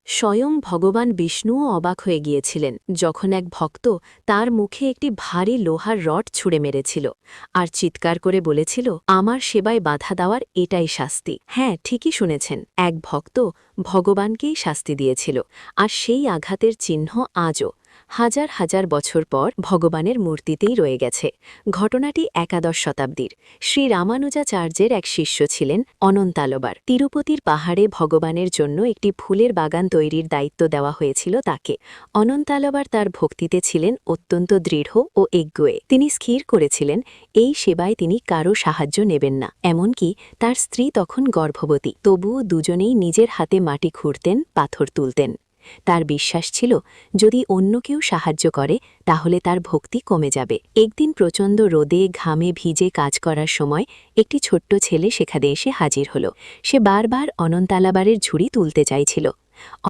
স্বয়ং ভগবান বিষ্ণুও অবাক হয়ে গিয়েছিলেন যখন এক ভক্ত তার মুখে একটি ভারী লোহার রড ছুঁড়ে মেরেছিল আর চিৎকার করে বলেছিল, আমার সেবায় বাধা দেওয়ার এটাই শাস্তি। হ্যাঁ, ঠিকই শুনেছেন, এক ভক্ত ভগবানকেই শাস্তি দিয়েছিল, আর সেই আঘাতের চিহ্ন আজও হাজার হাজার বছর পর ভগবানের মূর্তিতেই রয়ে গেছে। ঘটনাটি একাদশ শতাব্দীর। শ্রী রামানুজাচার্যের এক শিষ্য ছিলেন অনন্তালবার। তিরুপতির পাহাড়ে ভগবানের জন্য একটি ফুলের বাগান তৈরির দায়িত্ব দেওয়া হয়েছিল তাকে। অনন্তালবার তার ভক্তিতে ছিলেন অত্যন্ত দৃঢ় ও এগ্গোয়ে। তিনি স্থির করেছিলেন এই সেবায় তিনি কারও সাহায্য নেবেন না। এমনকি তার স্ত্রী তখন গর্ভবতী, তবুও দুজনেই নিজের হাতে মাটি খুঁড়তেন, পাথর তুলতেন। তার বিশ্বাস ছিল যদি অন্য কেউ সাহায্য করে তাহলে তার ভক্তি কমে যাবে। একদিন প্রচণ্ড রোদে ঘামে ভিজে কাজ করার সময় একটি ছোট্ট ছেলে সেখানে এসে হাজির হল। সে বারবার অনন্তালাবারের ঝুড়ি তুলতে চাইছিল।